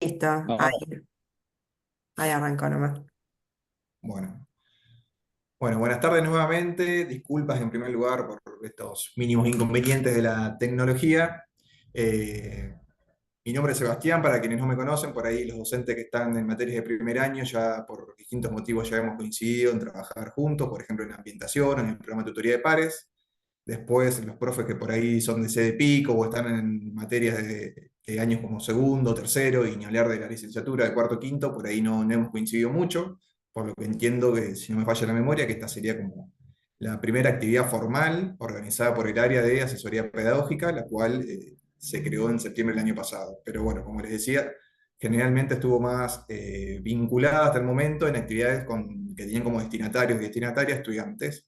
Listo, Ah, ahí arrancó nomás. bueno. Bueno, buenas tardes nuevamente. Disculpas en primer lugar por estos mínimos inconvenientes de la tecnología. Eh, Mi nombre es Sebastián, para quienes no me conocen, por ahí los docentes que están en materias de primer año ya por distintos motivos ya hemos coincidido en trabajar juntos, por ejemplo en ambientación, en el programa de tutoría de pares. Después los profes que por ahí son de sede pico o están en materias de años como segundo, tercero, y ni hablar de la licenciatura de cuarto, quinto, por ahí no hemos coincidido mucho, por lo que entiendo que, si no me falla la memoria, que esta sería como la primera actividad formal organizada por el área de asesoría pedagógica, la cual se creó en septiembre del año pasado. Pero bueno, como les decía, generalmente estuvo más vinculada hasta el momento en actividades que tenían como destinatarios y destinatarias estudiantes.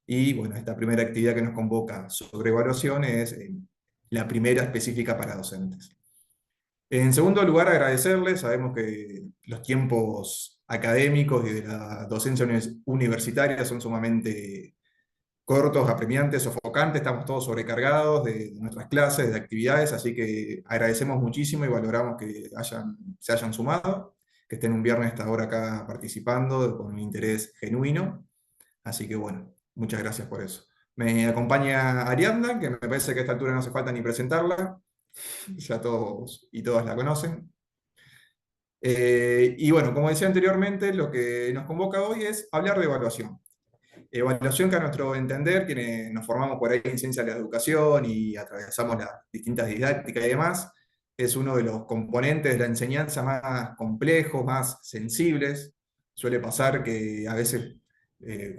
Y bueno, esta primera actividad que nos convoca sobre evaluación es la primera específica para docentes. En segundo lugar, agradecerles. Sabemos que los tiempos académicos y de la docencia universitaria son sumamente cortos, apremiantes, sofocantes. Estamos todos sobrecargados de nuestras clases, de actividades, así que agradecemos muchísimo y valoramos que se hayan sumado, que estén un viernes hasta ahora acá participando con un interés genuino. Así que bueno, muchas gracias por eso. Me acompaña Ariadna, que me parece que a esta altura no hace falta ni presentarla, ya todos y todas la conocen. Y bueno, como decía anteriormente, lo que nos convoca hoy es hablar de evaluación. Evaluación que, a nuestro entender, quienes nos formamos por ahí en ciencia de la educación y atravesamos las distintas didácticas y demás, es uno de los componentes de la enseñanza más complejos, más sensibles. Suele pasar que a veces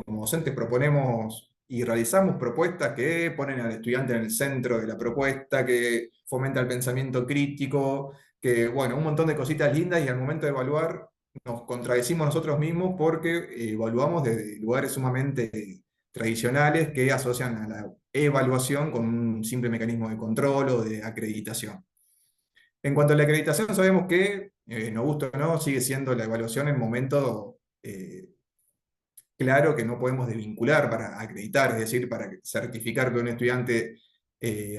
como docentes proponemos y realizamos propuestas que ponen al estudiante en el centro de la propuesta, que fomenta el pensamiento crítico, que, bueno, un montón de cositas lindas, y al momento de evaluar nos contradecimos nosotros mismos porque evaluamos desde lugares sumamente tradicionales que asocian a la evaluación con un simple mecanismo de control o de acreditación. En cuanto a la acreditación, sabemos que, nos gusta o no, sigue siendo la evaluación el momento claro que no podemos desvincular para acreditar, es decir, para certificar que un estudiante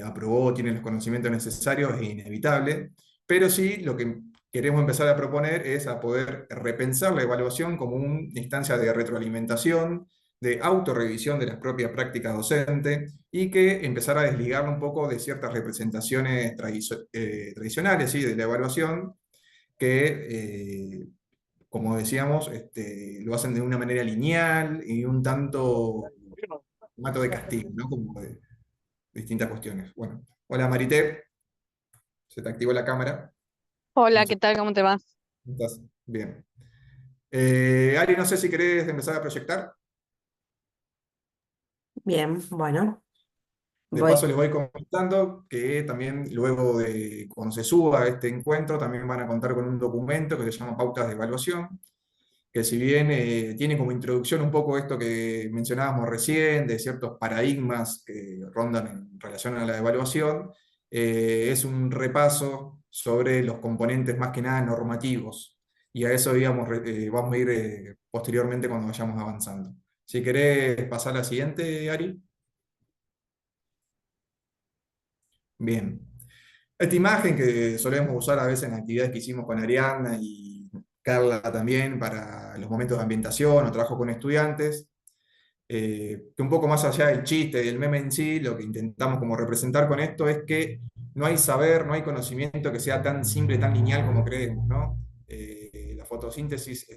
aprobó, tiene los conocimientos necesarios, es inevitable, pero sí lo que queremos empezar a proponer es a poder repensar la evaluación como una instancia de retroalimentación, de autorrevisión de las propias prácticas docentes, y que empezar a desligarlo un poco de ciertas representaciones tradicionales, ¿sí?, de la evaluación, que como decíamos, lo hacen de una manera lineal y un tanto formato de castigo, ¿no? Como de distintas cuestiones. Bueno, hola Marité, se te activó la cámara. No Hola, sé ¿qué tal? ¿Cómo te va? si estás bien. Ari, no sé si querés empezar a proyectar. Bien, bueno, De voy. paso les voy comentando que también luego de cuando se suba este encuentro, también van a contar con un documento que se llama Pautas de Evaluación, que si bien tiene como introducción un poco esto que mencionábamos recién, de ciertos paradigmas que rondan en relación a la evaluación, es un repaso sobre los componentes más que nada normativos. Y a eso, digamos, vamos a ir posteriormente cuando vayamos avanzando. Si querés pasar a la siguiente, Ari. Bien. Esta imagen que solemos usar a veces en actividades que hicimos con Ariadna y Carla también para los momentos de ambientación o trabajo con estudiantes, que un poco más allá del chiste y del meme en sí, lo que intentamos como representar con esto es que no hay saber, no hay conocimiento que sea tan simple, tan lineal como creemos, ¿no? La fotosíntesis,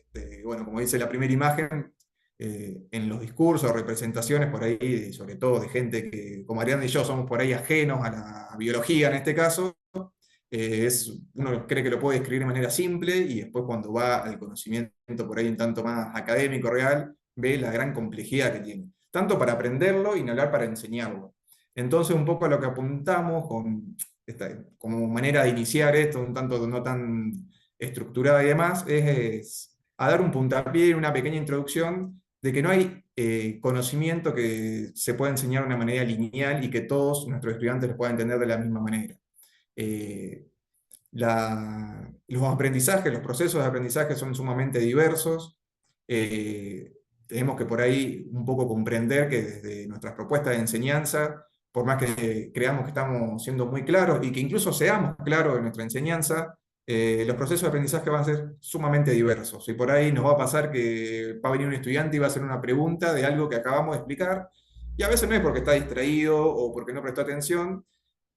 bueno, como dice la primera imagen, en los discursos, representaciones por ahí, sobre todo de gente que, como Ariadna y yo, somos por ahí ajenos a la biología en este caso, uno cree que lo puede escribir de manera simple, y después cuando va al conocimiento por ahí un tanto más académico, real, ve la gran complejidad que tiene, tanto para aprenderlo y ni hablar para enseñarlo. Entonces, un poco a lo que apuntamos como manera de iniciar esto, un tanto no tan estructurada y demás, es a dar un puntapié, una pequeña introducción de que no hay conocimiento que se pueda enseñar de una manera lineal y que todos nuestros estudiantes lo puedan entender de la misma manera. Eh, los aprendizajes, los procesos de aprendizaje son sumamente diversos. Eh, Tenemos que por ahí un poco comprender que desde nuestras propuestas de enseñanza, por más que creamos que estamos siendo muy claros y que incluso seamos claros en nuestra enseñanza, los procesos de aprendizaje van a ser sumamente diversos. Y por ahí nos va a pasar que va a venir un estudiante y va a hacer una pregunta de algo que acabamos de explicar, y a veces no es porque está distraído o porque no prestó atención,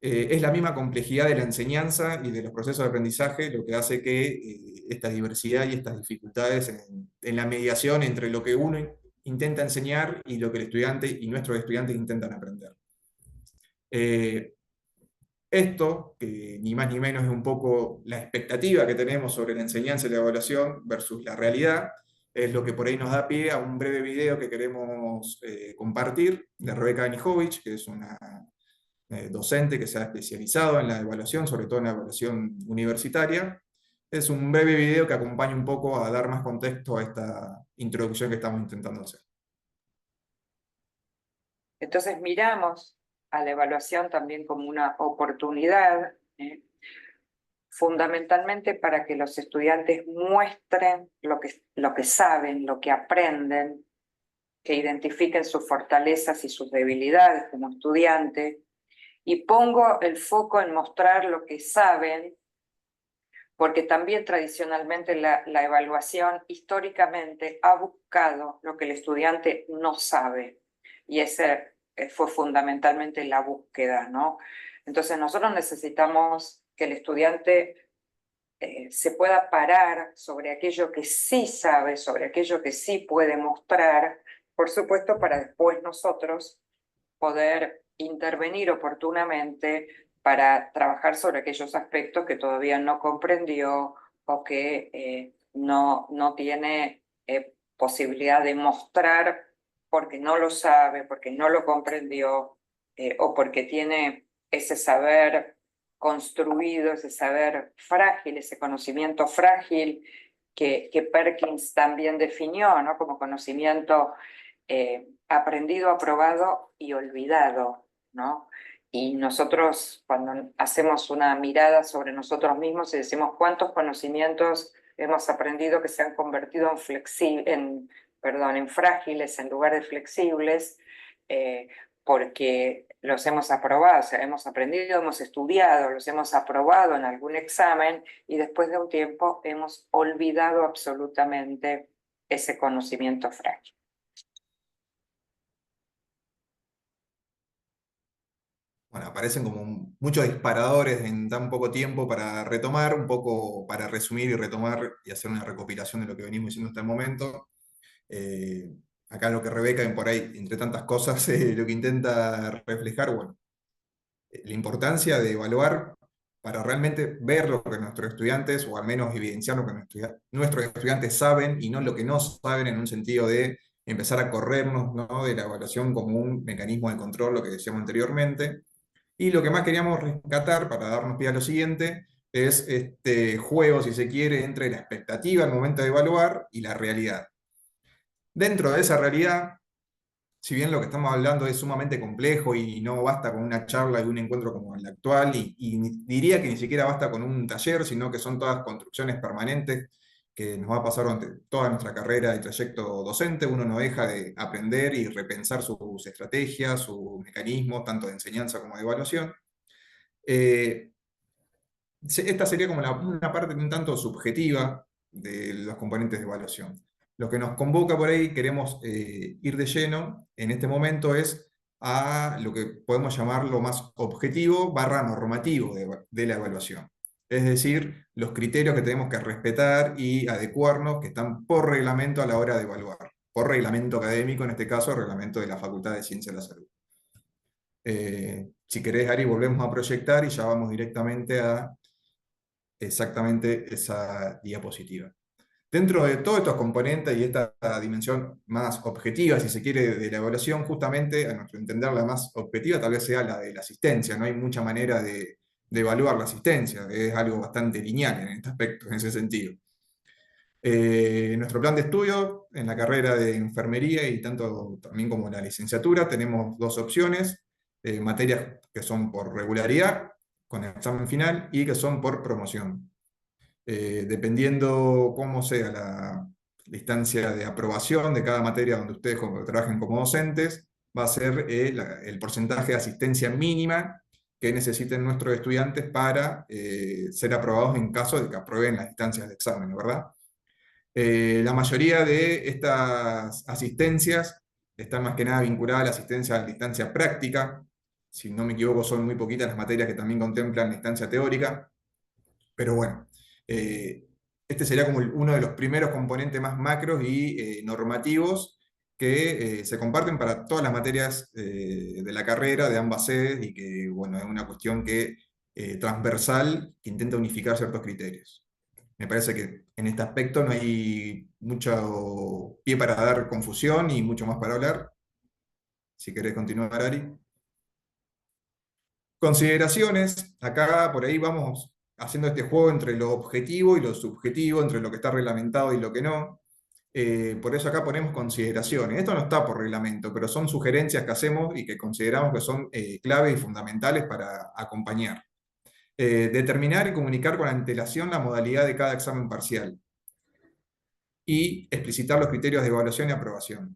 es la misma complejidad de la enseñanza y de los procesos de aprendizaje lo que hace que esta diversidad y estas dificultades en la mediación entre lo que uno intenta enseñar y lo que el estudiante y nuestros estudiantes intentan aprender. Eh, Esto, que ni más ni menos es un poco la expectativa que tenemos sobre la enseñanza y la evaluación versus la realidad, es lo que por ahí nos da pie a un breve video que queremos compartir de Rebeca Anijovic, que es una docente que se ha especializado en la evaluación, sobre todo en la evaluación universitaria. Es un breve video que acompaña un poco a dar más contexto a esta introducción que estamos intentando hacer. Entonces miramos a la evaluación también como una oportunidad, fundamentalmente para que los estudiantes muestren lo que saben, lo que aprenden, que identifiquen sus fortalezas y sus debilidades como estudiante, y pongo el foco en mostrar lo que saben, porque también tradicionalmente la evaluación históricamente ha buscado lo que el estudiante no sabe, y ese fue fundamentalmente la búsqueda, ¿no? Entonces nosotros necesitamos que el estudiante se pueda parar sobre aquello que sí sabe, sobre aquello que sí puede mostrar, por supuesto, para después nosotros poder intervenir oportunamente para trabajar sobre aquellos aspectos que todavía no comprendió o que no tiene posibilidad de mostrar porque no lo sabe, porque no lo comprendió o porque tiene ese saber construido, ese saber frágil, ese conocimiento frágil que Perkins también definió, ¿no? Como conocimiento aprendido, aprobado y olvidado, ¿no? Y nosotros cuando hacemos una mirada sobre nosotros mismos y decimos cuántos conocimientos hemos aprendido que se han convertido en frágiles en lugar de flexibles, porque los hemos aprobado, o sea, hemos aprendido, hemos estudiado, los hemos aprobado en algún examen y después de un tiempo hemos olvidado absolutamente ese conocimiento frágil. Bueno, aparecen como muchos disparadores en tan poco tiempo para retomar, un poco para resumir y retomar y hacer una recopilación de lo que venimos diciendo hasta el momento. Eh, Acá lo que Rebeca, por ahí, entre tantas cosas, lo que intenta reflejar, bueno, la importancia de evaluar para realmente ver lo que nuestros estudiantes, o al menos evidenciar lo que nuestros estudiantes saben y no lo que no saben en un sentido de empezar a corrernos, ¿no?, de la evaluación como un mecanismo de control, lo que decíamos anteriormente. Y lo que más queríamos rescatar para darnos pie a lo siguiente es este juego, si se quiere, entre la expectativa al momento de evaluar y la realidad. Dentro de esa realidad, si bien lo que estamos hablando es sumamente complejo y no basta con una charla y un encuentro como el actual, y diría que ni siquiera basta con un taller, sino que son todas construcciones permanentes que nos va a pasar durante toda nuestra carrera y trayecto docente, uno no deja de aprender y repensar sus estrategias, sus mecanismos, tanto de enseñanza como de evaluación. Eh, Esta sería como una parte un tanto subjetiva de los componentes de evaluación. Lo que nos convoca por ahí, queremos ir de lleno en este momento es a lo que podemos llamar lo más objetivo barra normativo de la evaluación. Es decir, los criterios que tenemos que respetar y adecuarnos que están por reglamento a la hora de evaluar. Por reglamento académico, en este caso, el reglamento de la Facultad de Ciencias de la Salud. Si querés, Ari, volvemos a proyectar y ya vamos directamente a exactamente esa diapositiva. Dentro de todos estos componentes y esta dimensión más objetiva, si se quiere, de la evaluación, justamente, a nuestro entender, la más objetiva tal vez sea la de la asistencia. No hay mucha manera de evaluar la asistencia, es algo bastante lineal en este aspecto, en ese sentido. Nuestro plan de estudio en la carrera de enfermería y tanto también como en la licenciatura tenemos dos opciones, materias que son por regularidad, con examen final, y que son por promoción. Dependiendo cómo sea la instancia de aprobación de cada materia donde ustedes trabajen como docentes, va a ser el porcentaje de asistencia mínima que necesiten nuestros estudiantes para ser aprobados en caso de que aprueben las instancias de examen, ¿verdad? La mayoría de estas asistencias están más que nada vinculadas a la asistencia a la instancia práctica. Si no me equivoco, son muy poquitas las materias que también contemplan la instancia teórica. Pero bueno, este sería como uno de los primeros componentes más macros y normativos que se comparten para todas las materias de la carrera de ambas sedes y que, bueno, es una cuestión que, transversal que intenta unificar ciertos criterios. Me parece que en este aspecto no hay mucho pie para dar confusión y mucho más para hablar. Si querés continuar, Ari. Consideraciones. Acá por ahí vamos haciendo este juego entre lo objetivo y lo subjetivo, entre lo que está reglamentado y lo que no. Por eso acá ponemos consideraciones. Esto no está por reglamento, pero son sugerencias que hacemos y que consideramos que son claves y fundamentales para acompañar. Determinar y comunicar con antelación la modalidad de cada examen parcial. Y explicitar los criterios de evaluación y aprobación.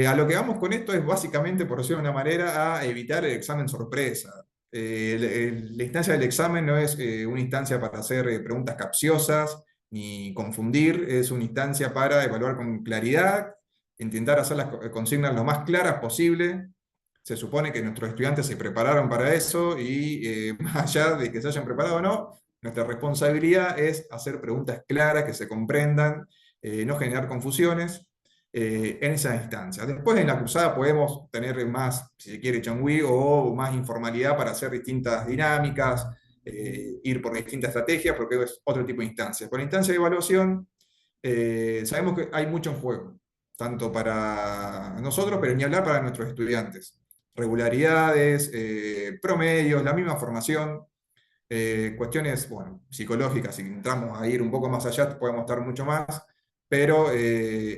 A lo que vamos con esto es básicamente, por decirlo de una manera, a evitar el examen sorpresa. La instancia del examen no es una instancia para hacer preguntas capciosas ni confundir, es una instancia para evaluar con claridad, intentar hacer las consignas lo más claras posible. Se supone que nuestros estudiantes se prepararon para eso y más allá de que se hayan preparado o no, nuestra responsabilidad es hacer preguntas claras, que se comprendan, no generar confusiones en esa instancia. Después en la cursada podemos tener más, si se quiere, changüí o más informalidad para hacer distintas dinámicas, ir por distintas estrategias, porque es otro tipo de instancias. Con la instancia de evaluación, sabemos que hay mucho en juego, tanto para nosotros, pero ni hablar para nuestros estudiantes. Regularidades, promedios, la misma formación, cuestiones, bueno, psicológicas, si entramos a ir un poco más allá, podemos estar mucho más, pero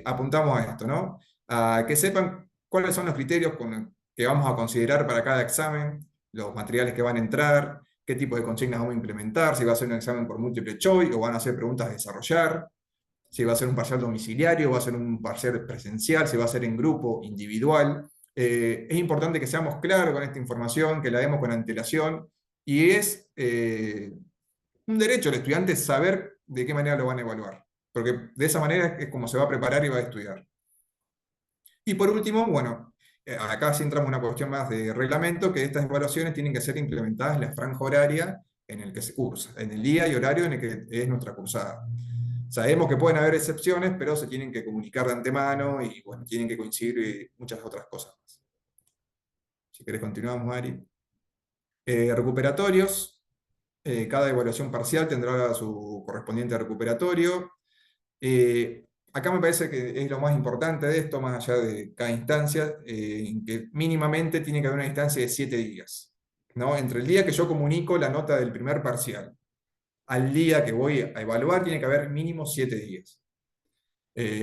apuntamos a esto, ¿no? A que sepan cuáles son los criterios que vamos a considerar para cada examen, los materiales que van a entrar, qué tipo de consignas vamos a implementar, si va a ser un examen por múltiple choice o van a ser preguntas a desarrollar, si va a ser un parcial domiciliario, va a ser un parcial presencial, si va a ser en grupo, individual. Es importante que seamos claros con esta información, que la demos con antelación, y es un derecho del estudiante saber de qué manera lo van a evaluar, porque de esa manera es como se va a preparar y va a estudiar. Y por último, bueno, acá sí entramos en una cuestión más de reglamento, que estas evaluaciones tienen que ser implementadas en la franja horaria en el que se cursa, en el día y horario en el que es nuestra cursada. Sabemos que pueden haber excepciones, pero se tienen que comunicar de antemano y bueno, tienen que coincidir muchas otras cosas más. Si querés continuamos, Ari. Recuperatorios. Cada evaluación parcial tendrá su correspondiente recuperatorio. Acá me parece que es lo más importante de esto, más allá de cada instancia, que mínimamente tiene que haber una instancia de 7 días, ¿no? Entre el día que yo comunico la nota del primer parcial al día que voy a evaluar, tiene que haber mínimo 7 días.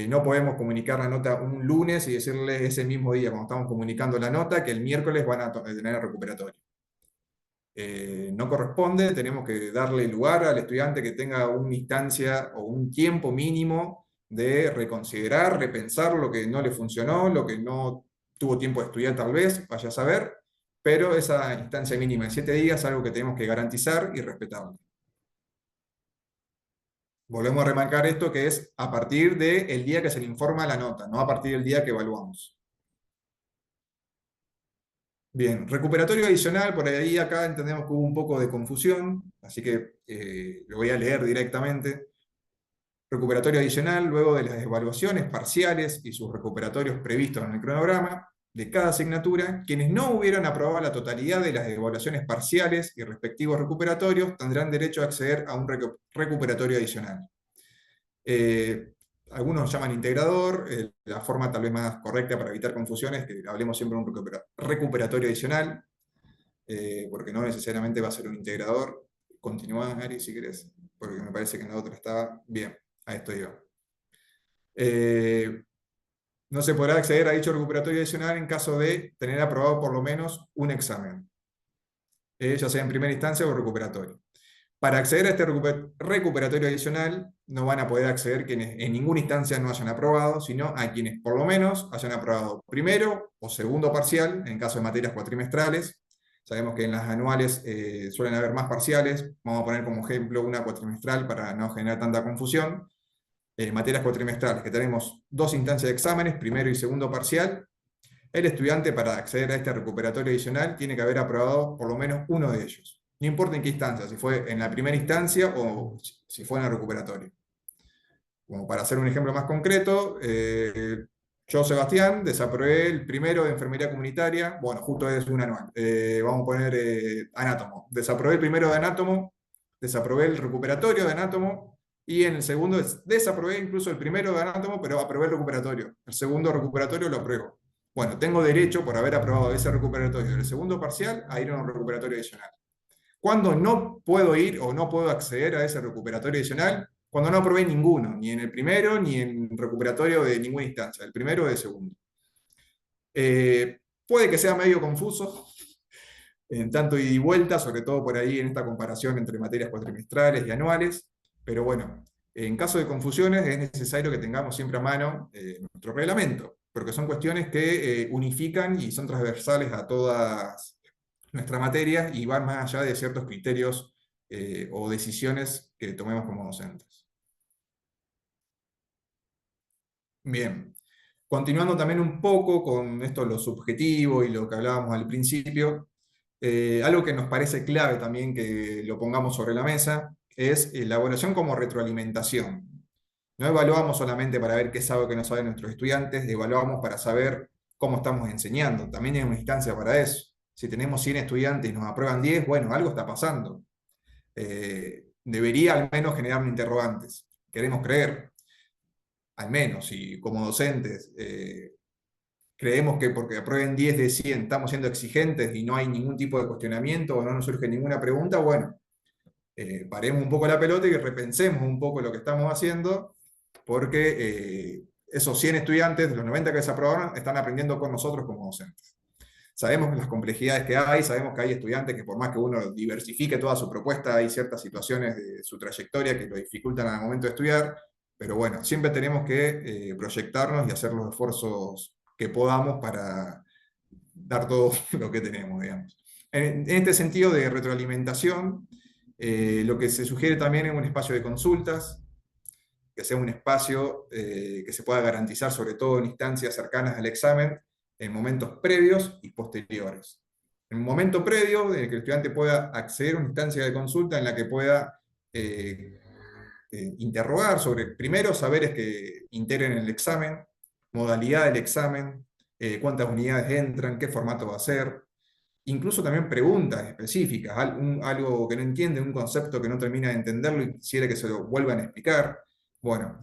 No podemos comunicar la nota un lunes y decirle ese mismo día, cuando estamos comunicando la nota, que el miércoles van a tener recuperatorio. No corresponde, tenemos que darle lugar al estudiante que tenga una instancia o un tiempo mínimo de reconsiderar, repensar lo que no le funcionó, lo que no tuvo tiempo de estudiar tal vez, vaya a saber, pero esa instancia mínima de 7 días es algo que tenemos que garantizar y respetar. Volvemos a remarcar esto, que es a partir del día que se le informa la nota, no a partir del día que evaluamos. Bien, recuperatorio adicional, por ahí acá entendemos que hubo un poco de confusión, así que lo voy a leer directamente. Recuperatorio adicional, luego de las evaluaciones parciales y sus recuperatorios previstos en el cronograma de cada asignatura, quienes no hubieran aprobado la totalidad de las evaluaciones parciales y respectivos recuperatorios tendrán derecho a acceder a un recuperatorio adicional. Algunos llaman integrador, la forma tal vez más correcta para evitar confusiones es que hablemos siempre de un recuperatorio adicional, porque no necesariamente va a ser un integrador. Continúa, Ari, si querés, porque me parece que en la otra estaba bien. A esto iba. No se podrá acceder a dicho recuperatorio adicional en caso de tener aprobado por lo menos un examen, ya sea en primera instancia o recuperatorio. Para acceder a este recuperatorio adicional, no van a poder acceder quienes en ninguna instancia no hayan aprobado, sino a quienes por lo menos hayan aprobado primero o segundo parcial, en caso de materias cuatrimestrales, Sabemos que en las anuales suelen haber más parciales. Vamos a poner como ejemplo una cuatrimestral para no generar tanta confusión. Materias cuatrimestrales, que tenemos 2 instancias de exámenes, primero y segundo parcial. El estudiante, para acceder a este recuperatorio adicional, tiene que haber aprobado por lo menos uno de ellos. No importa en qué instancia, si fue en la primera instancia o si fue en el recuperatorio. Como para hacer un ejemplo más concreto, yo, Sebastián, desaprobé el primero de enfermería comunitaria. Bueno, justo es un anual. Vamos a poner anátomo. Desaprobé el primero de anátomo, desaprobé el recuperatorio de anátomo, y en el segundo desaprobé incluso el primero de anátomo, pero aprobé el recuperatorio. El segundo recuperatorio lo apruebo. Bueno, tengo derecho, por haber aprobado ese recuperatorio del segundo parcial, a ir a un recuperatorio adicional. ¿Cuándo no puedo ir o no puedo acceder a ese recuperatorio adicional? Cuando no aprobé ninguno, ni en el primero, ni en recuperatorio de ninguna instancia, el primero o el segundo. Puede que sea medio confuso, en tanto ida y vuelta, sobre todo por ahí en esta comparación entre materias cuatrimestrales y anuales, pero bueno, en caso de confusiones es necesario que tengamos siempre a mano nuestro reglamento, porque son cuestiones que unifican y son transversales a todas nuestras materias y van más allá de ciertos criterios o decisiones que tomemos como docentes. Bien, continuando también un poco con esto, lo subjetivo y lo que hablábamos al principio, algo que nos parece clave también que lo pongamos sobre la mesa es la evaluación como retroalimentación. No evaluamos solamente para ver qué sabe o qué no saben nuestros estudiantes, evaluamos para saber cómo estamos enseñando. También es una instancia para eso. Si tenemos 100 estudiantes y nos aprueban 10, bueno, algo está pasando. Debería al menos generarme interrogantes. Queremos creer, al menos, y como docentes creemos que porque aprueben 10 de 100 estamos siendo exigentes y no hay ningún tipo de cuestionamiento o no nos surge ninguna pregunta, bueno, paremos un poco la pelota y repensemos un poco lo que estamos haciendo, porque esos 100 estudiantes, de los 90 que desaprobaron, están aprendiendo con nosotros como docentes. Sabemos las complejidades que hay, sabemos que hay estudiantes que por más que uno diversifique toda su propuesta, hay ciertas situaciones de su trayectoria que lo dificultan al momento de estudiar, pero bueno, siempre tenemos que proyectarnos y hacer los esfuerzos que podamos para dar todo lo que tenemos, digamos. En este sentido de retroalimentación, lo que se sugiere también es un espacio de consultas, que sea un espacio que se pueda garantizar, sobre todo en instancias cercanas al examen, en momentos previos y posteriores. En un momento previo, en el que el estudiante pueda acceder a una instancia de consulta en la que pueda interrogar sobre, primero, saberes que integren el examen, modalidad del examen, cuántas unidades entran, qué formato va a ser, incluso también preguntas específicas, algo que no entiende, un concepto que no termina de entenderlo y quisiera que se lo vuelvan a explicar. Bueno,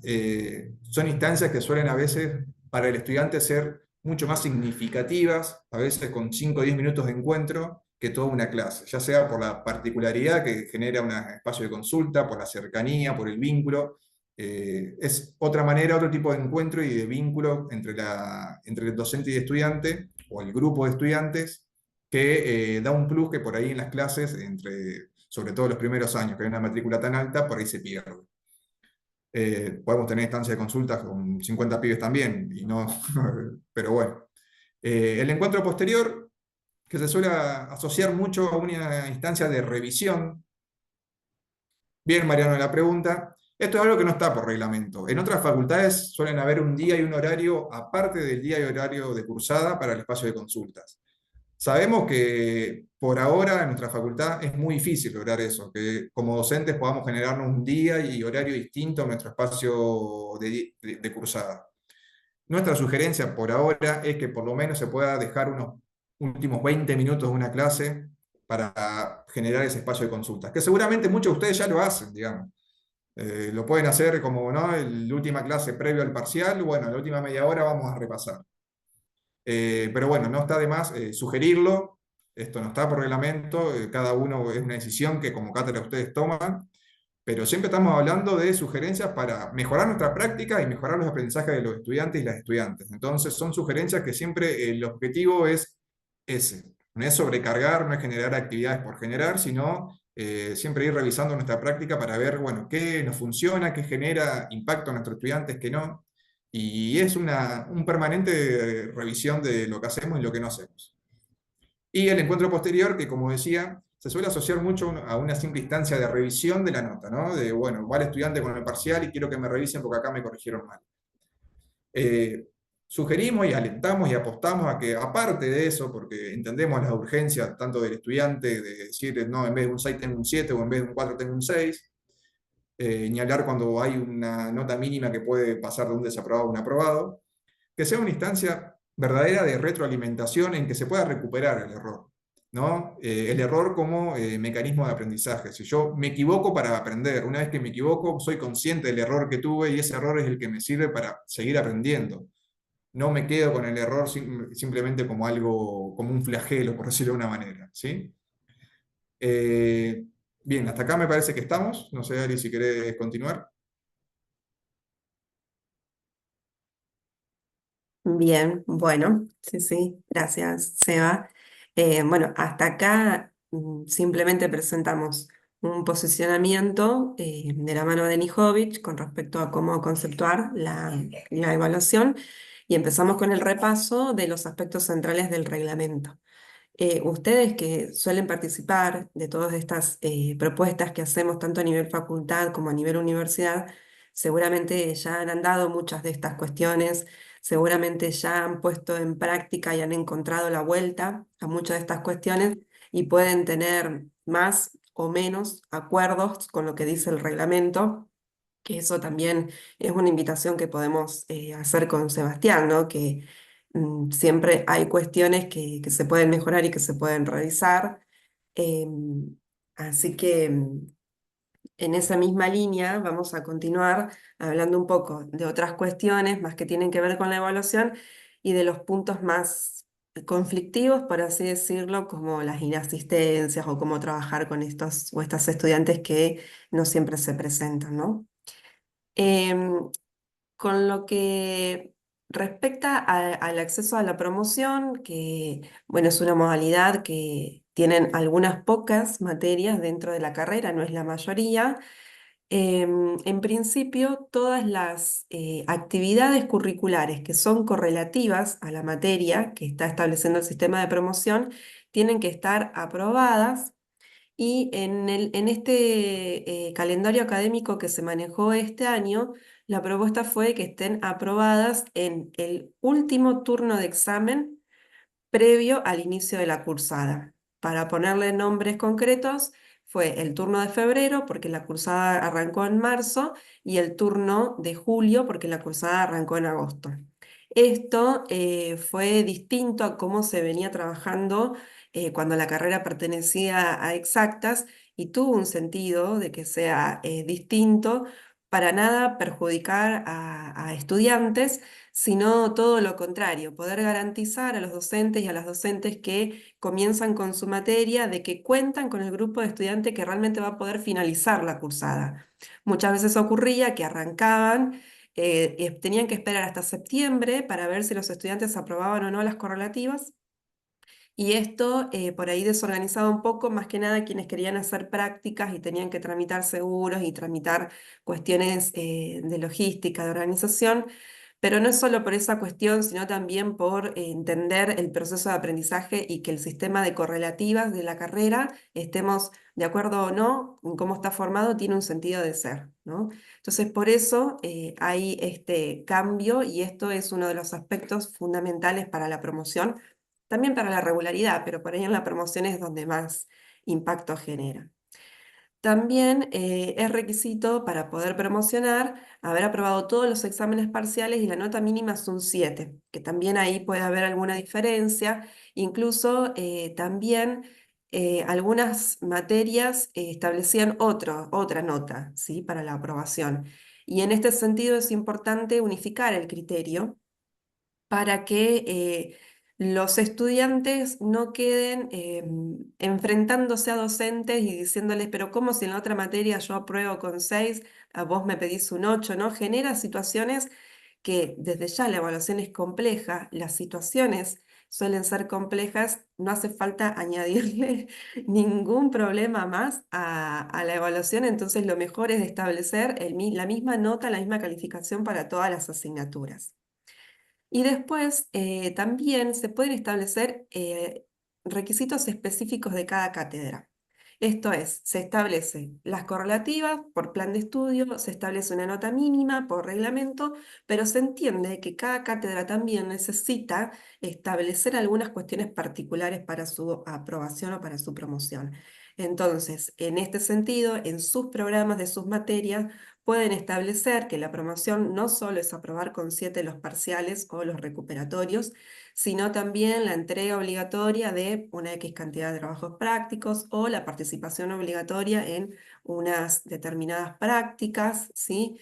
son instancias que suelen a veces para el estudiante ser mucho más significativas, a veces con 5 o 10 minutos de encuentro, que toda una clase, ya sea por la particularidad que genera un espacio de consulta, por la cercanía, por el vínculo. Es otra manera, otro tipo de encuentro y de vínculo entre el docente y el estudiante, o el grupo de estudiantes, que da un plus que por ahí en las clases, sobre todo los primeros años, que hay una matrícula tan alta, por ahí se pierde. Podemos tener instancias de consultas con 50 pibes también, y no, pero bueno. El encuentro posterior, que se suele asociar mucho a una instancia de revisión. Bien, Mariano, la pregunta. Esto es algo que no está por reglamento. En otras facultades suelen haber un día y un horario aparte del día y horario de cursada para el espacio de consultas. Sabemos que por ahora en nuestra facultad es muy difícil lograr eso, que como docentes podamos generarnos un día y horario distinto en nuestro espacio de cursada. Nuestra sugerencia por ahora es que por lo menos se pueda dejar unos últimos 20 minutos de una clase para generar ese espacio de consultas, que seguramente muchos de ustedes ya lo hacen, digamos. Lo pueden hacer como, ¿no? La última clase previo al parcial, bueno, la última media hora vamos a repasar. Pero bueno, no está de más sugerirlo, esto no está por reglamento, cada uno es una decisión que como cátedra ustedes toman, pero siempre estamos hablando de sugerencias para mejorar nuestra práctica y mejorar los aprendizajes de los estudiantes y las estudiantes. Entonces son sugerencias que siempre el objetivo es ese, no es sobrecargar, no es generar actividades por generar, sino siempre ir revisando nuestra práctica para ver, bueno, qué nos funciona, qué genera impacto a nuestros estudiantes, qué no. Y es un permanente revisión de lo que hacemos y lo que no hacemos. Y el encuentro posterior, que como decía, se suele asociar mucho a una simple instancia de revisión de la nota, ¿no? De, bueno, va el estudiante con el parcial y quiero que me revisen porque acá me corrigieron mal. Eh, Sugerimos y alentamos y apostamos a que, aparte de eso, porque entendemos la urgencia tanto del estudiante de decir, no, en vez de un 6 tengo un 7 o en vez de un 4 tengo un 6, ni hablar cuando hay una nota mínima que puede pasar de un desaprobado a un aprobado, que sea una instancia verdadera de retroalimentación en que se pueda recuperar el error, ¿no? El error como mecanismo de aprendizaje. Si yo me equivoco para aprender, una vez que me equivoco, soy consciente del error que tuve y ese error es el que me sirve para seguir aprendiendo. No me quedo con el error simplemente como algo, como un flagelo, por decirlo de una manera, ¿sí? Eh, Bien, hasta acá me parece que estamos. No sé, Ari, si querés continuar. Bien, bueno, sí, sí, gracias, Seba. Bueno, hasta acá simplemente presentamos un posicionamiento de la mano de Nijovic con respecto a cómo conceptuar la evaluación y empezamos con el repaso de los aspectos centrales del reglamento. Ustedes que suelen participar de todas estas propuestas que hacemos tanto a nivel facultad como a nivel universidad, seguramente ya han andado muchas de estas cuestiones, seguramente ya han puesto en práctica y han encontrado la vuelta a muchas de estas cuestiones y pueden tener más o menos acuerdos con lo que dice el reglamento, que eso también es una invitación que podemos hacer con Sebastián, ¿no? Que siempre hay cuestiones que se pueden mejorar y que se pueden revisar. Así que en esa misma línea vamos a continuar hablando un poco de otras cuestiones más que tienen que ver con la evaluación y de los puntos más conflictivos, por así decirlo, como las inasistencias o cómo trabajar con estos o estas estudiantes que no siempre se presentan, ¿no? Em, con lo que respecta al acceso a la promoción, que bueno, es una modalidad que tienen algunas pocas materias dentro de la carrera, no es la mayoría. En principio, todas las actividades curriculares que son correlativas a la materia que está estableciendo el sistema de promoción tienen que estar aprobadas y en este calendario académico que se manejó este año, la propuesta fue que estén aprobadas en el último turno de examen previo al inicio de la cursada. Para ponerle nombres concretos, fue el turno de febrero, porque la cursada arrancó en marzo, y el turno de julio, porque la cursada arrancó en agosto. Esto fue distinto a cómo se venía trabajando cuando la carrera pertenecía a exactas y tuvo un sentido de que sea distinto para nada perjudicar a estudiantes, sino todo lo contrario, poder garantizar a los docentes y a las docentes que comienzan con su materia de que cuentan con el grupo de estudiantes que realmente va a poder finalizar la cursada. Muchas veces ocurría que arrancaban tenían que esperar hasta septiembre para ver si los estudiantes aprobaban o no las correlativas. Y esto por ahí desorganizaba un poco, más que nada quienes querían hacer prácticas y tenían que tramitar seguros y tramitar cuestiones de logística, de organización. Pero no es solo por esa cuestión, sino también por entender el proceso de aprendizaje y que el sistema de correlativas de la carrera, estemos de acuerdo o no en cómo está formado, tiene un sentido de ser, ¿no? Entonces, por eso hay este cambio y esto es uno de los aspectos fundamentales para la promoción, también para la regularidad, pero por ahí en la promoción es donde más impacto genera. También es requisito para poder promocionar haber aprobado todos los exámenes parciales y la nota mínima es un 7, que también ahí puede haber alguna diferencia. Incluso también algunas materias establecían otra nota, ¿sí? Para la aprobación. Y en este sentido es importante unificar el criterio para que los estudiantes no queden enfrentándose a docentes y diciéndoles, pero ¿cómo si en la otra materia yo apruebo con 6, a vos me pedís un 8, ¿no? Genera situaciones que desde ya la evaluación es compleja, las situaciones suelen ser complejas, no hace falta añadirle ningún problema más a la evaluación, entonces lo mejor es establecer la misma nota, la misma calificación para todas las asignaturas. Y después también se pueden establecer requisitos específicos de cada cátedra. Esto es, se establece las correlativas por plan de estudio, se establece una nota mínima por reglamento, pero se entiende que cada cátedra también necesita establecer algunas cuestiones particulares para su aprobación o para su promoción. Entonces, en este sentido, en sus programas de sus materias, pueden establecer que la promoción no solo es aprobar con 7 los parciales o los recuperatorios, sino también la entrega obligatoria de una X cantidad de trabajos prácticos o la participación obligatoria en unas determinadas prácticas, ¿sí?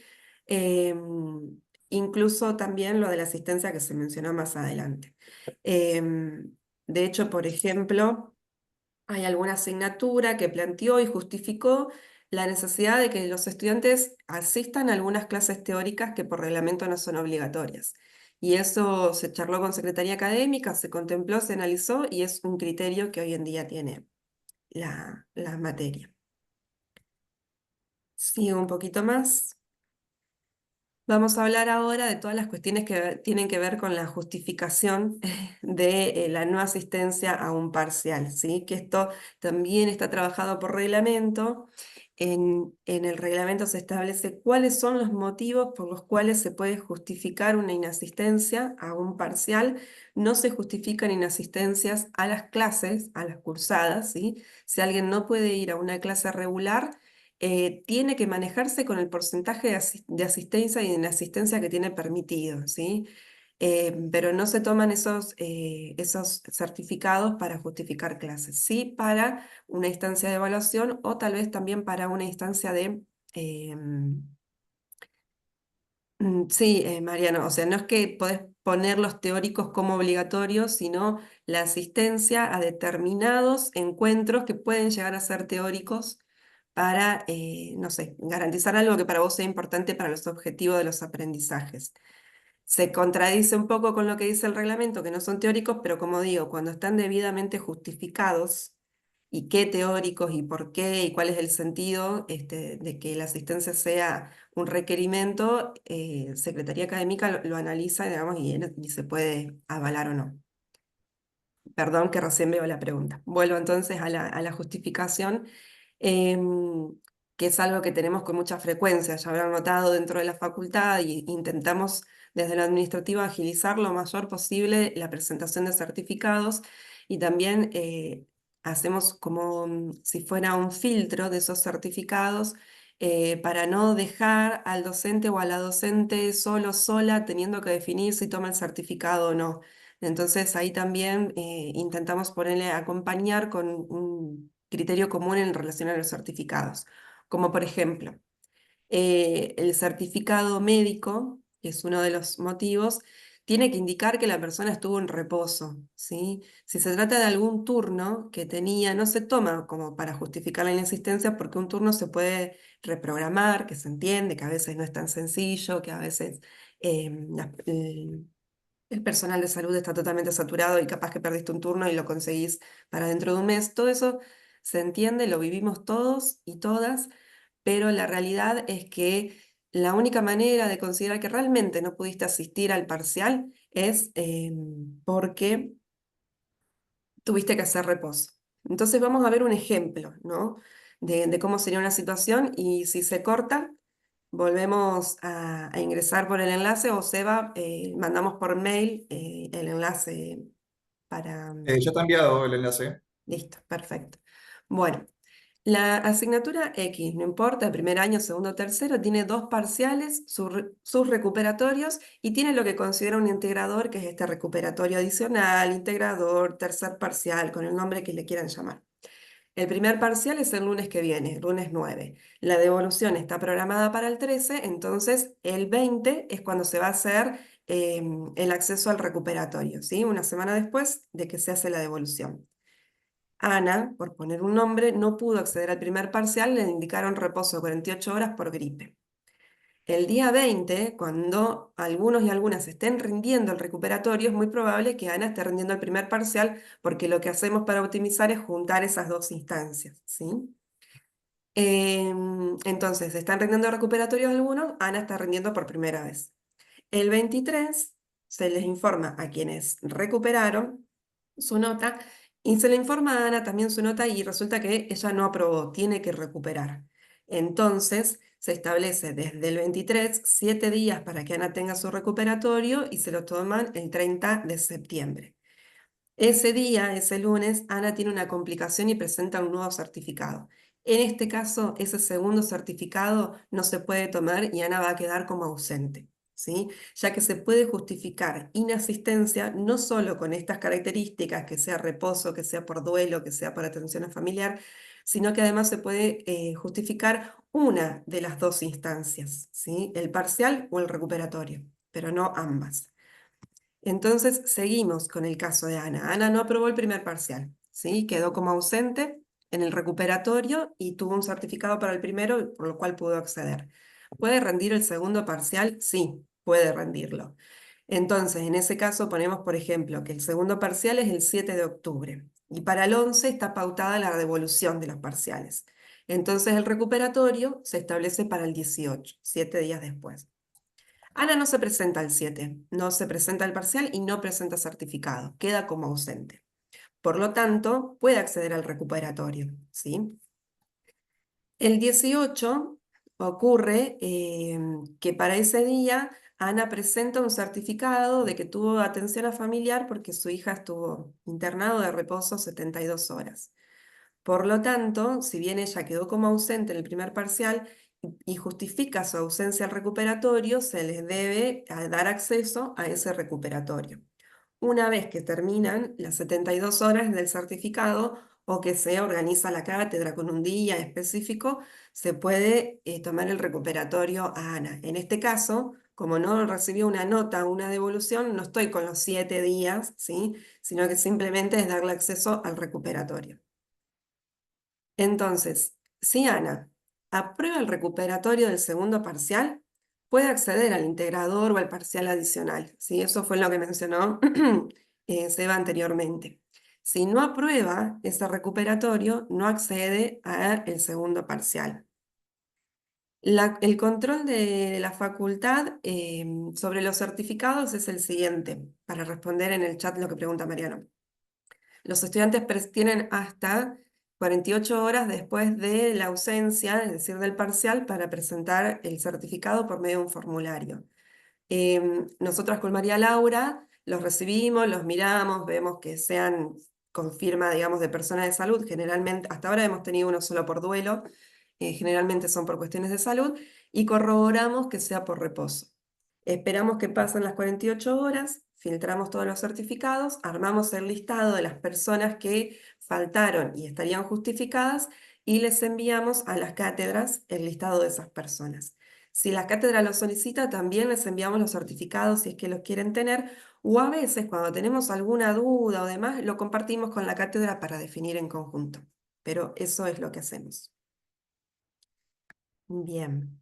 Incluso también lo de la asistencia que se mencionó más adelante. De hecho, por ejemplo, hay alguna asignatura que planteó y justificó la necesidad de que los estudiantes asistan a algunas clases teóricas que por reglamento no son obligatorias. Y eso se charló con Secretaría Académica, se contempló, se analizó y es un criterio que hoy en día tiene la materia. Sigo un poquito más. Vamos a hablar ahora de todas las cuestiones que tienen que ver con la justificación de la no asistencia a un parcial, ¿sí? Que esto también está trabajado por reglamento. En el reglamento se establece cuáles son los motivos por los cuales se puede justificar una inasistencia a un parcial. No se justifican inasistencias a las clases, a las cursadas, ¿sí? Si alguien no puede ir a una clase regular, tiene que manejarse con el porcentaje de asistencia y de inasistencia que tiene permitido, ¿sí? Pero no se toman esos certificados para justificar clases, sí para una instancia de evaluación o tal vez también para una instancia de... sí, Mariano, o sea, no es que podés poner los teóricos como obligatorios, sino la asistencia a determinados encuentros que pueden llegar a ser teóricos para, no sé, garantizar algo que para vos sea importante para los objetivos de los aprendizajes. Se contradice un poco con lo que dice el reglamento, que no son teóricos, pero como digo, cuando están debidamente justificados, y qué teóricos y por qué y cuál es el sentido de que la asistencia sea un requerimiento, Secretaría Académica lo analiza, digamos, y se puede avalar o no. Perdón que recién veo la pregunta. Vuelvo entonces a la justificación, que es algo que tenemos con mucha frecuencia. Ya habrán notado dentro de la facultad y intentamos desde lo administrativo agilizar lo mayor posible la presentación de certificados y también hacemos como si fuera un filtro de esos certificados para no dejar al docente o a la docente solo, sola, teniendo que definir si toma el certificado o no. Entonces ahí también intentamos ponerle acompañar con un criterio común en relación a los certificados. Como por ejemplo, el certificado médico, que es uno de los motivos, tiene que indicar que la persona estuvo en reposo, ¿sí? Si se trata de algún turno que tenía, no se toma como para justificar la inexistencia porque un turno se puede reprogramar, que se entiende, que a veces no es tan sencillo, que a veces el personal de salud está totalmente saturado y capaz que perdiste un turno y lo conseguís para dentro de un mes. Todo eso se entiende, lo vivimos todos y todas, pero la realidad es que la única manera de considerar que realmente no pudiste asistir al parcial es porque tuviste que hacer reposo. Entonces vamos a ver un ejemplo, ¿no? De cómo sería una situación y si se corta, volvemos a ingresar por el enlace o Seba, mandamos por mail el enlace para... Ya te he enviado el enlace. Listo, perfecto. Bueno, la asignatura X, no importa, primer año, segundo, tercero, tiene 2 parciales, sus recuperatorios y tiene lo que considera un integrador, que es este recuperatorio adicional, integrador, tercer parcial, con el nombre que le quieran llamar. El primer parcial es el lunes que viene, lunes 9. La devolución está programada para el 13, entonces el 20 es cuando se va a hacer el acceso al recuperatorio, ¿sí? Una semana después de que se hace la devolución. Ana, por poner un nombre, no pudo acceder al primer parcial, le indicaron reposo de 48 horas por gripe. El día 20, cuando algunos y algunas estén rindiendo el recuperatorio, es muy probable que Ana esté rindiendo el primer parcial, porque lo que hacemos para optimizar es juntar esas 2 instancias, ¿sí? Entonces, están rindiendo recuperatorios algunos, Ana está rindiendo por primera vez. El 23 se les informa a quienes recuperaron su nota Y se le informa a Ana también su nota y resulta que ella no aprobó, tiene que recuperar. Entonces se establece desde el 23, 7 días para que Ana tenga su recuperatorio y se lo toman el 30 de septiembre. Ese día, ese lunes, Ana tiene una complicación y presenta un nuevo certificado. En este caso, ese segundo certificado no se puede tomar y Ana va a quedar como ausente, ¿sí? Ya que se puede justificar inasistencia no solo con estas características, que sea reposo, que sea por duelo, que sea por atención familiar, sino que además se puede justificar una de las dos instancias, ¿sí? El parcial o el recuperatorio, pero no ambas. Entonces, seguimos con el caso de Ana. Ana no aprobó el primer parcial, ¿sí? Quedó como ausente en el recuperatorio y tuvo un certificado para el primero, por lo cual pudo acceder. ¿Puede rendir el segundo parcial? Sí, puede rendirlo. Entonces, en ese caso ponemos, por ejemplo, que el segundo parcial es el 7 de octubre y para el 11 está pautada la devolución de los parciales. Entonces, el recuperatorio se establece para el 18, 7 días después. Ana no se presenta al 7, no se presenta al parcial y no presenta certificado, queda como ausente. Por lo tanto, puede acceder al recuperatorio, ¿sí? El 18 ocurre que para ese día Ana presenta un certificado de que tuvo atención familiar porque su hija estuvo internado de reposo 72 horas. Por lo tanto, si bien ella quedó como ausente en el primer parcial y justifica su ausencia al recuperatorio, se les debe dar acceso a ese recuperatorio. Una vez que terminan las 72 horas del certificado o que se organiza la cátedra con un día específico, se puede tomar el recuperatorio a Ana. En este caso, como no recibió una nota o una devolución, no estoy con los 7 días, ¿sí? Sino que simplemente es darle acceso al recuperatorio. Entonces, si Ana aprueba el recuperatorio del segundo parcial, puede acceder al integrador o al parcial adicional, ¿sí? Eso fue lo que mencionó Seba anteriormente. Si no aprueba ese recuperatorio, no accede al segundo parcial. El control de la facultad sobre los certificados es el siguiente, para responder en el chat lo que pregunta Mariano. Los estudiantes tienen hasta 48 horas después de la ausencia, es decir, del parcial, para presentar el certificado por medio de un formulario. Nosotras con María Laura los recibimos, los miramos, vemos que sean con firma, digamos, de persona de salud. Generalmente, hasta ahora hemos tenido uno solo por duelo, generalmente son por cuestiones de salud, y corroboramos que sea por reposo. Esperamos que pasen las 48 horas, filtramos todos los certificados, armamos el listado de las personas que faltaron y estarían justificadas y les enviamos a las cátedras el listado de esas personas. Si la cátedra lo solicita, también les enviamos los certificados si es que los quieren tener, o a veces cuando tenemos alguna duda o demás, lo compartimos con la cátedra para definir en conjunto. Pero eso es lo que hacemos. Bien.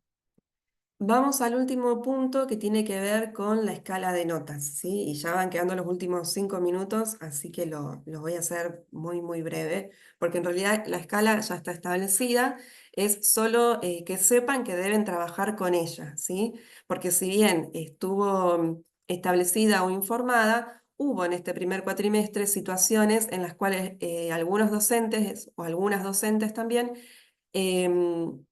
Vamos al último punto que tiene que ver con la escala de notas, ¿sí? Y ya van quedando los últimos 5 minutos, así que lo voy a hacer muy, muy breve, porque en realidad la escala ya está establecida, es solo que sepan que deben trabajar con ella, ¿sí? Porque si bien estuvo establecida o informada, hubo en este primer cuatrimestre situaciones en las cuales algunos docentes o algunas docentes también em,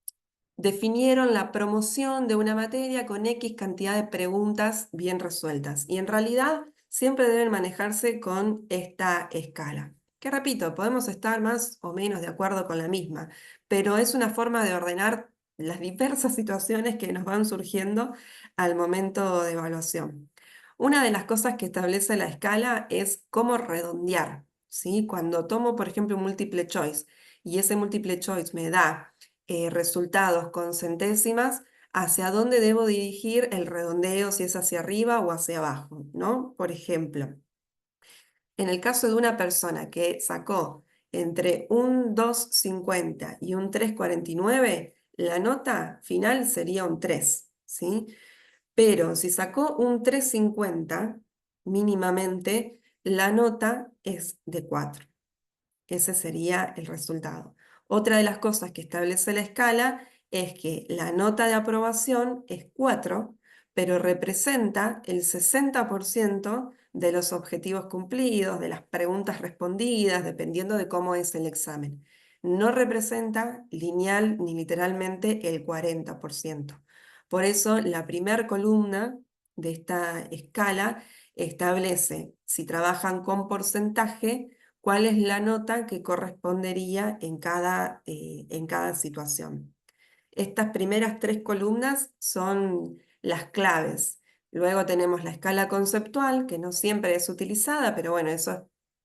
definieron la promoción de una materia con X cantidad de preguntas bien resueltas. Y en realidad siempre deben manejarse con esta escala. Que repito, podemos estar más o menos de acuerdo con la misma, pero es una forma de ordenar las diversas situaciones que nos van surgiendo al momento de evaluación. Una de las cosas que establece la escala es cómo redondear, ¿sí? Cuando tomo, por ejemplo, un múltiple choice y ese múltiple choice me da resultados con centésimas, hacia dónde debo dirigir el redondeo, si es hacia arriba o hacia abajo, ¿no? Por ejemplo, en el caso de una persona que sacó entre un 2,50 y un 3,49, la nota final sería un 3, ¿sí? Pero si sacó un 3,50, mínimamente, la nota es de 4. Ese sería el resultado. Otra de las cosas que establece la escala es que la nota de aprobación es 4, pero representa el 60% de los objetivos cumplidos, de las preguntas respondidas, dependiendo de cómo es el examen. No representa lineal ni literalmente el 40%. Por eso la primer columna de esta escala establece, si trabajan con porcentaje, cuál es la nota que correspondería en cada situación. Estas primeras 3 columnas son las claves. Luego tenemos la escala conceptual, que no siempre es utilizada, pero bueno, eso es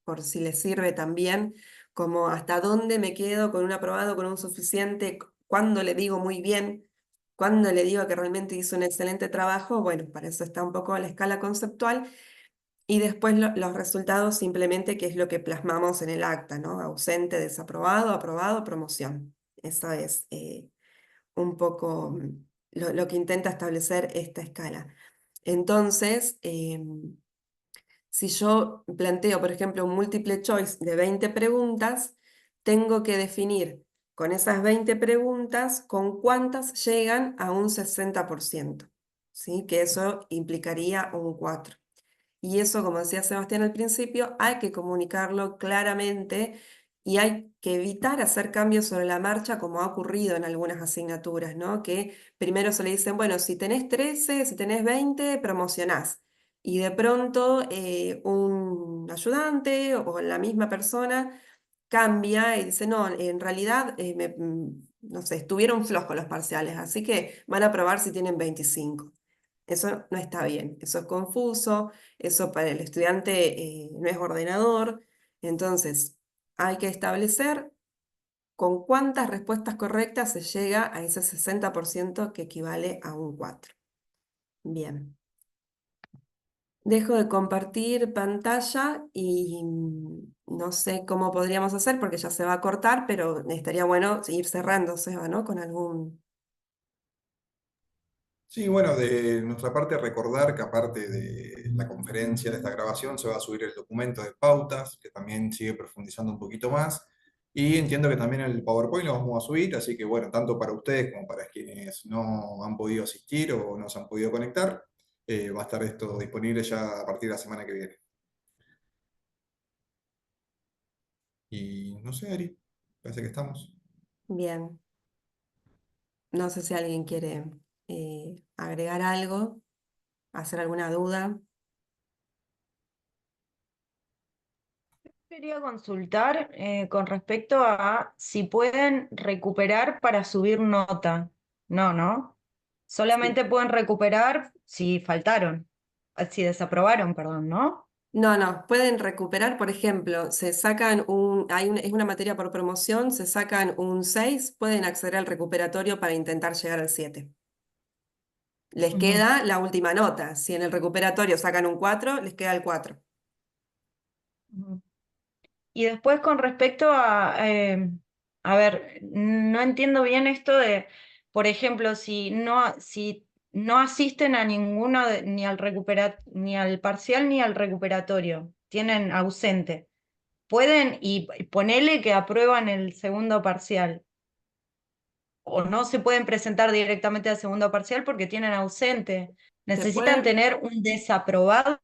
por si les sirve también, como hasta dónde me quedo con un aprobado, con un suficiente, cuándo le digo muy bien, cuándo le digo que realmente hizo un excelente trabajo. Bueno, para eso está un poco la escala conceptual. Y después los resultados simplemente, que es lo que plasmamos en el acta, ¿no? Ausente, desaprobado, aprobado, promoción. Eso es un poco lo que intenta establecer esta escala. Entonces, si yo planteo, por ejemplo, un múltiple choice de 20 preguntas, tengo que definir con esas 20 preguntas con cuántas llegan a un 60%, ¿sí? Que eso implicaría un 4. Y eso, como decía Sebastián al principio, hay que comunicarlo claramente y hay que evitar hacer cambios sobre la marcha, como ha ocurrido en algunas asignaturas, ¿no? Que primero se le dicen, bueno, si tenés 13, si tenés 20, promocionás. Y de pronto un ayudante o la misma persona cambia y dice, no, en realidad, no sé, estuvieron flojos los parciales, así que van a probar si tienen 25. Eso no está bien, eso es confuso, eso para el estudiante no es ordenador. Entonces, hay que establecer con cuántas respuestas correctas se llega a ese 60% que equivale a un 4. Bien. Dejo de compartir pantalla y no sé cómo podríamos hacer porque ya se va a cortar, pero estaría bueno ir cerrando, Seba, ¿no? Con algún... Sí, bueno, de nuestra parte recordar que aparte de la conferencia, de esta grabación, se va a subir el documento de pautas, que también sigue profundizando un poquito más. Y entiendo que también el PowerPoint lo vamos a subir, así que bueno, tanto para ustedes como para quienes no han podido asistir o no se han podido conectar, va a estar esto disponible ya a partir de la semana que viene. Y no sé, Ari, parece que estamos. Bien. No sé si alguien quiere agregar algo, hacer alguna duda. Quería consultar con respecto a si pueden recuperar para subir nota. No, ¿no? Sí. Solamente pueden recuperar si faltaron, si desaprobaron, perdón, ¿no? No, no, pueden recuperar, por ejemplo, se sacan es una materia por promoción, se sacan un 6, pueden acceder al recuperatorio para intentar llegar al 7. Les Ujú, queda la última nota. Si en el recuperatorio sacan un 4, les queda el 4. ujú. Y después con respecto a ver, no entiendo bien esto de, por ejemplo, si no asisten a ninguno, ni al parcial ni al recuperatorio, tienen ausente, pueden y ponele que aprueban el segundo parcial, o no se pueden presentar directamente al segundo parcial porque tienen ausente. Se Necesitan pueden, tener un desaprobado